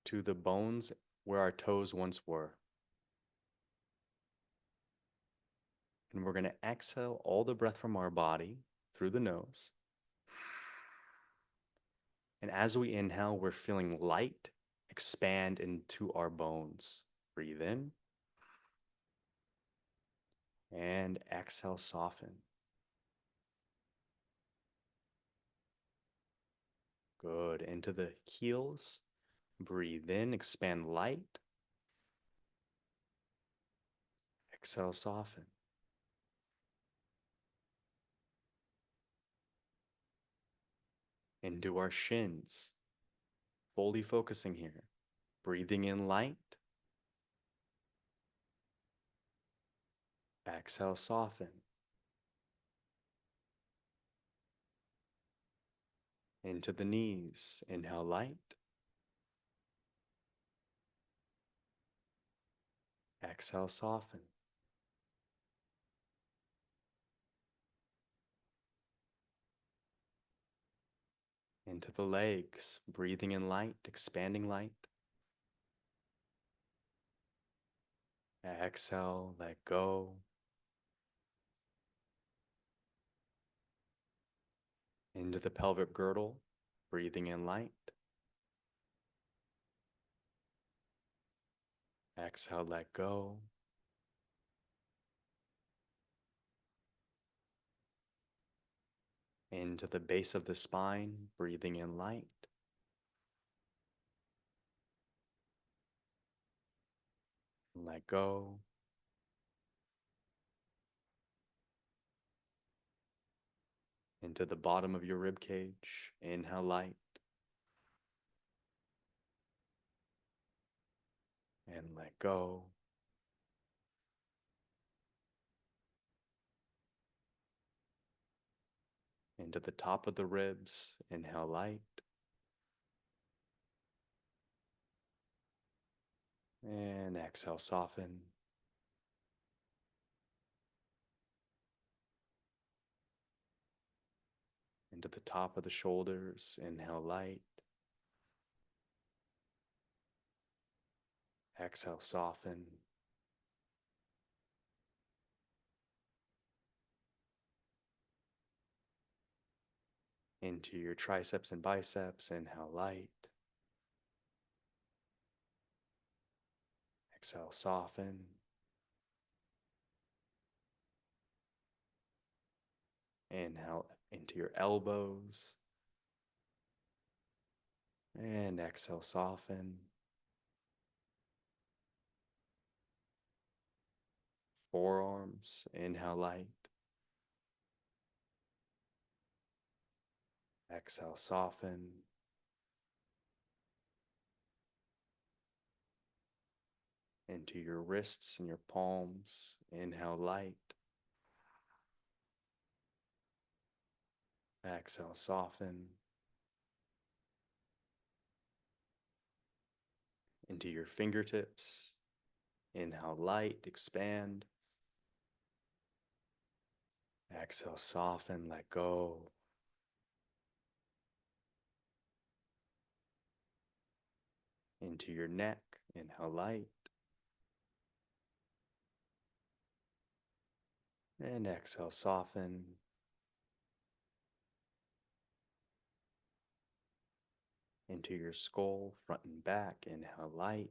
to the bones where our toes once were. And we're going to exhale all the breath from our body through the nose. And as we inhale, we're feeling light expand into our bones. Breathe in. And exhale, soften. Good. Into the heels. Breathe in, expand light. Exhale, soften. Into our shins. Fully focusing here. Breathing in light. Exhale, soften. Into the knees. Inhale, light. Exhale, soften. Into the legs. Breathing in light, expanding light. Exhale, let go. Into the pelvic girdle. Breathing in light. Exhale, let go. Into the base of the spine, breathing in light. Let go. Into the bottom of your rib cage, inhale light. And let go. Into the top of the ribs, inhale light. And exhale, soften. Into the top of the shoulders, inhale light. Exhale, soften. Into your triceps and biceps, inhale light. Exhale, soften. Inhale into your elbows. And exhale, soften. Forearms, inhale light. Exhale, soften. Into your wrists and your palms, inhale light. Exhale, soften. into your fingertips. Inhale, light, expand. Exhale, soften, let go. Into your neck, inhale, light. And exhale, soften. Into your skull, front and back, inhale, light.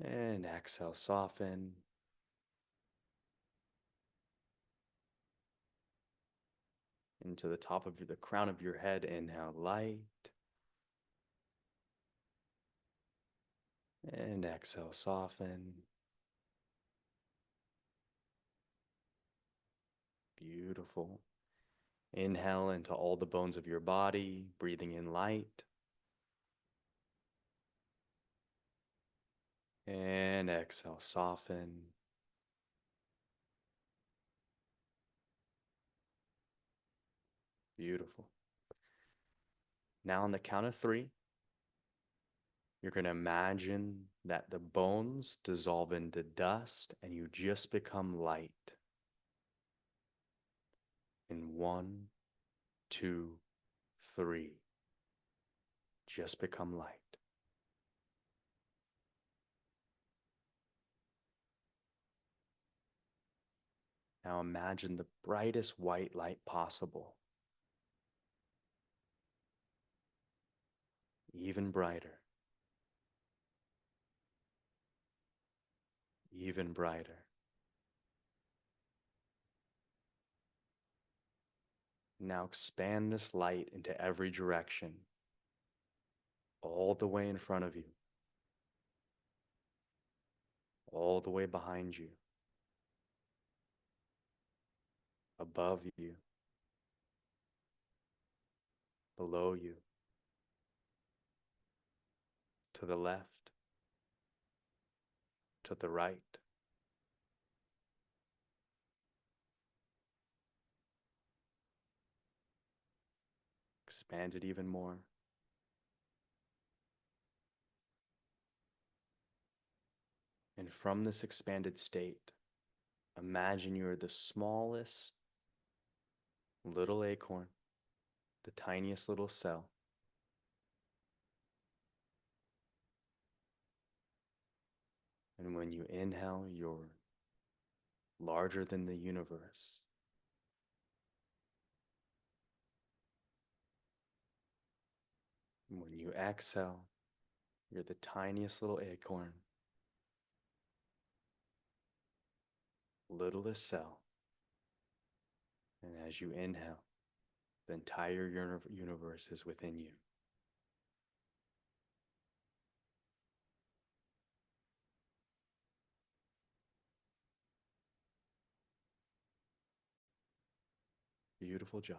And exhale, soften. Into the top of the crown of your head, inhale, light. And exhale, soften. Beautiful. Inhale into all the bones of your body, breathing in light. And exhale, soften. Beautiful. Now on the count of 3, you're going to imagine that the bones dissolve into dust and you just become light. In 1, 2, 3. Just become light. Now imagine the brightest white light possible. Even brighter. Even brighter. Now expand this light into every direction, all the way in front of you, all the way behind you, above you, below you, to the left, to the right. Expand it even more. And from this expanded state, imagine you are the smallest little acorn, the tiniest little cell. And when you inhale, you're larger than the universe. And when you exhale, you're the tiniest little acorn, littlest cell. And as you inhale, the entire universe is within you. Beautiful job.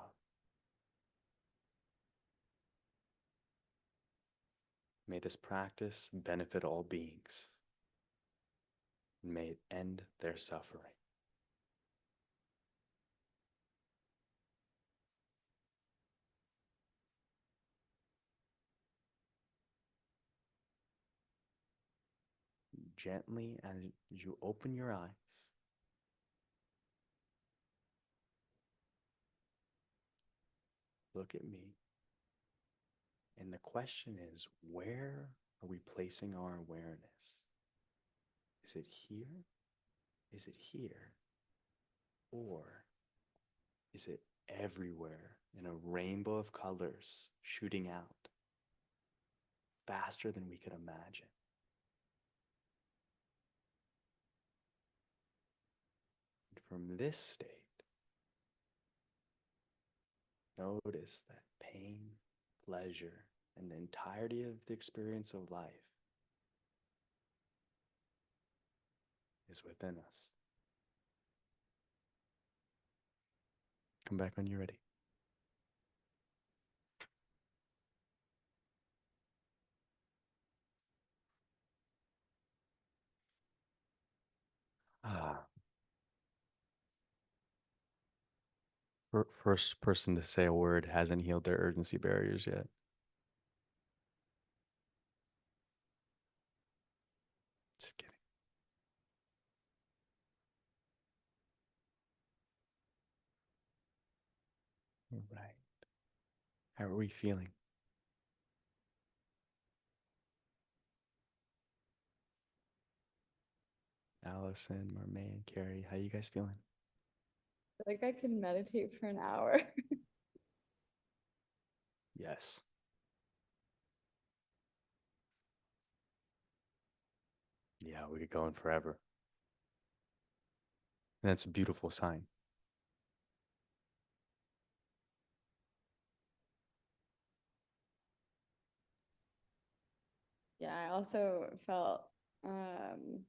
May this practice benefit all beings. May it end their suffering. Gently, as you open your eyes, look at me. And the question is, where are we placing our awareness? Is it here? Is it here? Or is it everywhere in a rainbow of colors shooting out faster than we could imagine? And from this state, notice that pain, pleasure, and the entirety of the experience of life is within us. Come back when you're ready. First person to say a word hasn't healed their urgency barriers yet. All right. How are we feeling? Allison, Marmaine, Carrie, how you guys feeling? Like I can meditate for an hour. Yes. Yeah, we could go on forever. And that's a beautiful sign. Yeah, I also felt um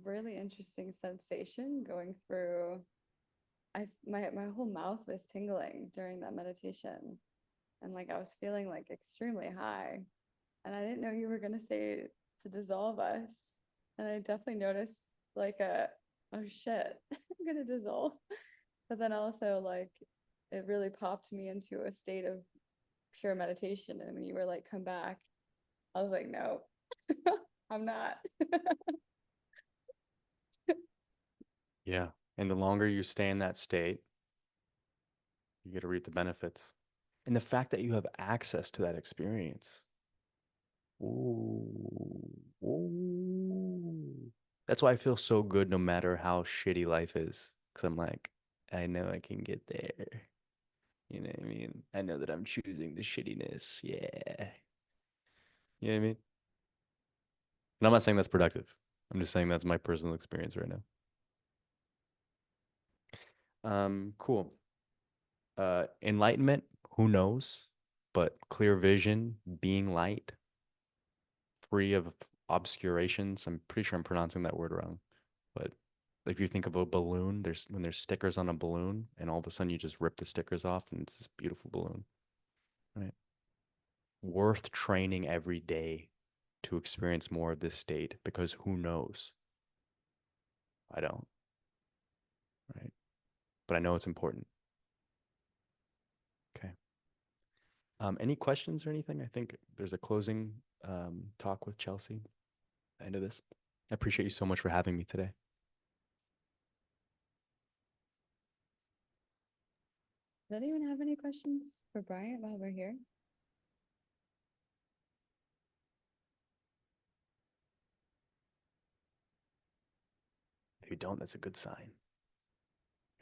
really interesting sensation going through. My whole mouth was tingling during that meditation, and like I was feeling like extremely high, and I didn't know you were gonna say to dissolve us, and I definitely noticed like a oh shit, I'm gonna dissolve, but then also like it really popped me into a state of pure meditation, and when you were like come back, I was like no, I'm not. Yeah. And the longer you stay in that state, you get to reap the benefits. And the fact that you have access to that experience. Ooh. Ooh. That's why I feel so good no matter how shitty life is. Because I'm like, I know I can get there. You know what I mean? I know that I'm choosing the shittiness. Yeah. You know what I mean? And I'm not saying that's productive. I'm just saying that's my personal experience right now. Cool. Enlightenment, who knows? But clear vision, being light, free of obscurations. I'm pretty sure I'm pronouncing that word wrong. But if you think of a balloon, there's stickers on a balloon, and all of a sudden you just rip the stickers off, and it's this beautiful balloon. Right? Worth training every day to experience more of this state because who knows? I don't. Right? But I know it's important. Okay. Any questions or anything? I think there's a closing talk with Chelsea at the end of this. I appreciate you so much for having me today. Does anyone have any questions for Bryant while we're here? If you don't, that's a good sign.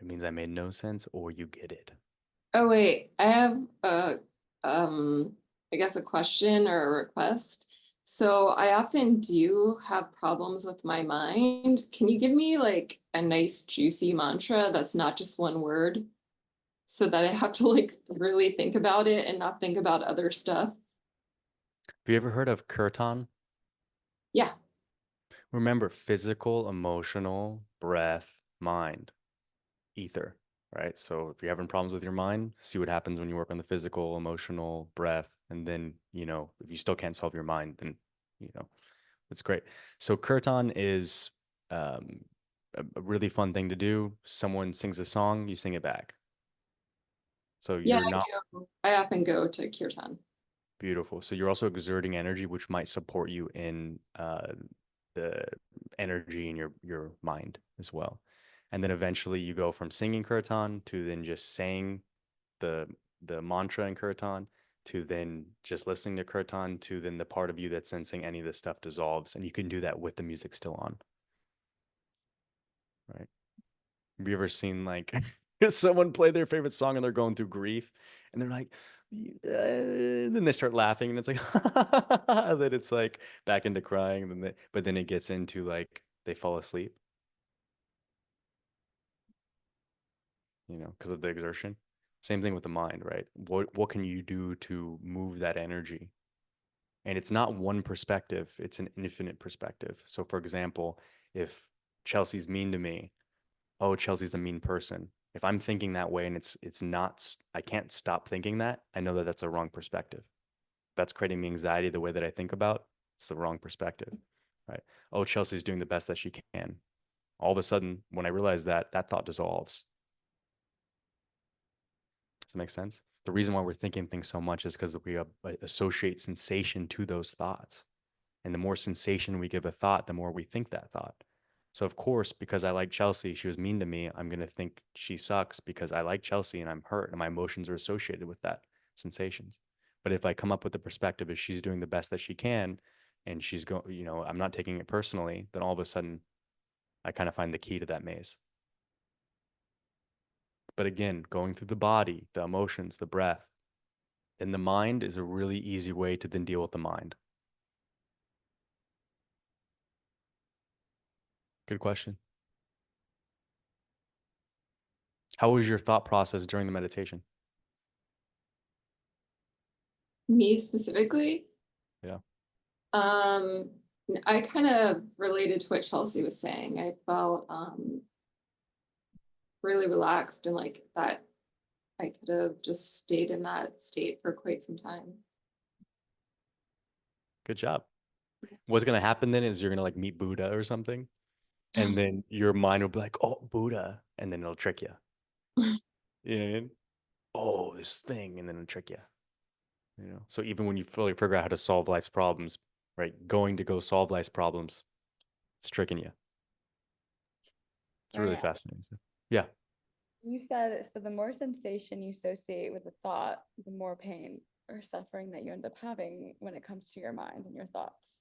It means I made no sense or you get it. Oh, wait, I have I guess a question or a request. So I often do have problems with my mind. Can you give me like a nice juicy mantra that's not just one word so that I have to like really think about it and not think about other stuff? Have you ever heard of Kirtan? Yeah. Remember physical, emotional, breath, mind, ether, right? So if you're having problems with your mind, see what happens when you work on the physical, emotional, breath, and then, if you still can't solve your mind, then, you know, it's great. So Kirtan is a really fun thing to do. Someone sings a song, you sing it back. So Yeah, you're not I often go to kirtan. beautiful. So you're also exerting energy, which might support you in the energy in your mind as well. And then eventually you go from singing kirtan to then just saying the the mantra in kirtan to then just listening to kirtan to then the part of you that's sensing any of this stuff dissolves, and you can do that with the music still on, right? Have you ever seen like someone play their favorite song and they're going through grief and they're like, then they start laughing and it's like, then it's like back into crying. And but then it gets into like they fall asleep, because of the exertion. Same thing with the mind, right? What can you do to move that energy? And it's not one perspective, it's an infinite perspective. So for example, if Chelsea's mean to me, oh, Chelsea's a mean person. If I'm thinking that way and it's not, I can't stop thinking that, I know that that's a wrong perspective. That's creating me anxiety the way that I think about. It's the wrong perspective, right? Oh, Chelsea's doing the best that she can. All of a sudden, when I realize that, that thought dissolves. Does that make sense? The reason why we're thinking things so much is because we associate sensation to those thoughts. And the more sensation we give a thought, the more we think that thought. So of course, because I like Chelsea, she was mean to me. I'm going to think she sucks because I like Chelsea and I'm hurt and my emotions are associated with that sensations. But if I come up with the perspective is she's doing the best that she can and she's going, you know, I'm not taking it personally, then all of a sudden I kind of find the key to that maze. But again, going through the body, the emotions, the breath, and the mind is a really easy way to then deal with the mind. Good question. How was your thought process during the meditation? Me specifically, Yeah. I kind of related to what Chelsea was saying. I felt really relaxed and like that I could have just stayed in that state for quite some time. Good job. What's going to happen then is you're going to like meet Buddha or something. And then your mind will be like, oh, Buddha. And then it'll trick you. You know what I mean? Oh, this thing. And then it'll trick you. You know, so even when you fully figure out how to solve life's problems, right? Going to go solve life's problems, it's tricking you. It's really Bryant, fascinating stuff. Yeah. you said so the more sensation you associate with a thought, the more pain or suffering that you end up having when it comes to your mind and your thoughts.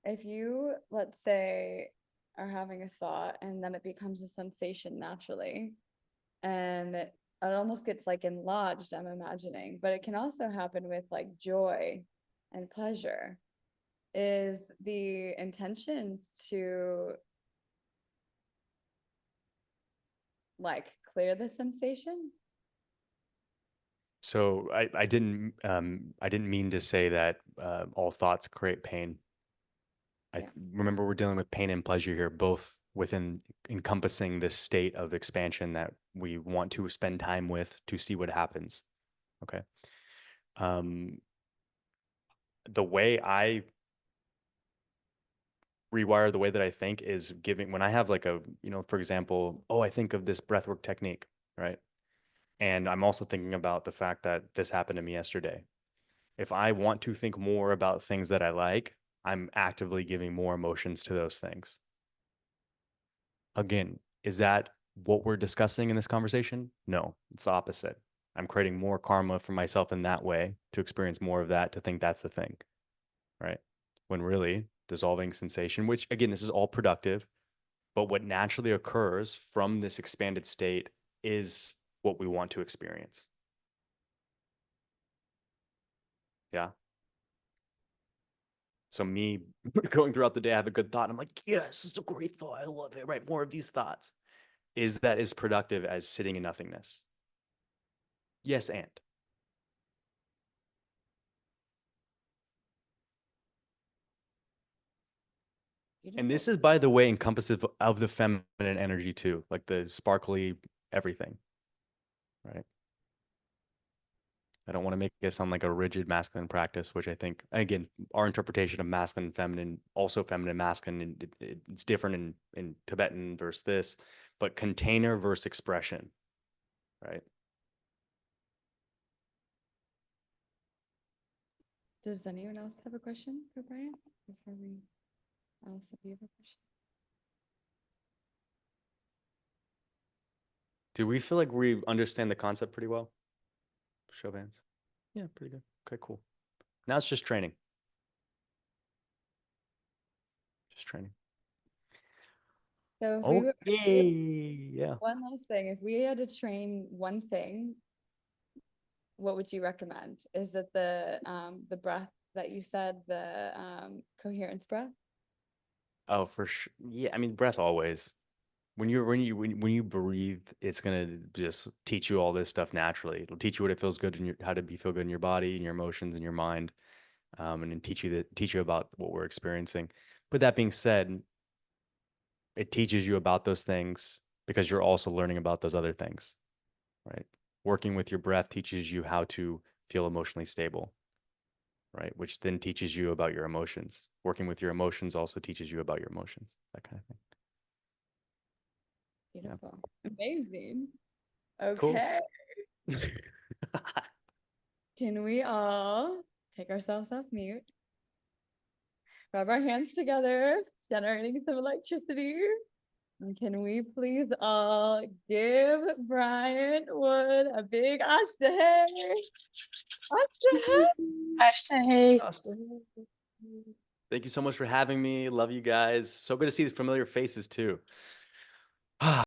If you, let's say, are having a thought and then it becomes a sensation naturally, and it almost gets like enlarged, I'm imagining, but it can also happen with like joy and pleasure. Is the intention to like clear the sensation? So I didn't mean to say that all thoughts create pain. Yeah. Remember we're dealing with pain and pleasure here, both within encompassing this state of expansion that we want to spend time with to see what happens. Okay. Um, the way I rewire the way that I think is giving when I have like a, you know, for example, oh, I think of this breathwork technique, right? And I'm also thinking about the fact that this happened to me yesterday. If I want to think more about things that I like, I'm actively giving more emotions to those things. Again, is that what we're discussing in this conversation? No, it's the opposite. I'm creating more karma for myself in that way to experience more of that, to think that's the thing, right? When really dissolving sensation, which again, this is all productive, but what naturally occurs from this expanded state is what we want to experience. Yeah. So me going throughout the day, I have a good thought. I'm like, yes, it's a great thought. I love it. Right. More of these thoughts. Is that as productive as sitting in nothingness? Yes, and. And Beautiful. this is, by the way, encompassive of the feminine energy too, like the sparkly everything, right? I don't want to make it sound like a rigid masculine practice, which I think, again, our interpretation of masculine and feminine, also feminine, masculine, and it's different in Tibetan versus this, but container versus expression, right? Does anyone else have a question for Bryant before we ask if you have a question? Do we feel like we understand the concept pretty well? Show of hands. Yeah, pretty good. Okay, cool. Now it's just training. Just training. So if we were Okay. Yeah. one last thing, if we had to train one thing, what would you recommend? Is it the breath that you said, the coherence breath? Oh, for sure. Yeah, I mean, breath always. When you breathe, it's gonna just teach you all this stuff naturally. It'll teach you what it feels good in your how to be feel good in your body and your emotions and your mind, and then teach you about what we're experiencing. But that being said, it teaches you about those things because you're also learning about those other things, right? Working with your breath teaches you how to feel emotionally stable, right? Which then teaches you about your emotions. Working with your emotions also teaches you about your emotions, that kind of thing. Yeah. Beautiful. Amazing. Cool. Okay. Can we all take ourselves off mute, rub our hands together, generating some electricity? And can we please all give Bryant Wood a big Ashtahay? Ashtahay. Hashtag. Thank you so much for having me. Love you guys. So good to see these familiar faces too.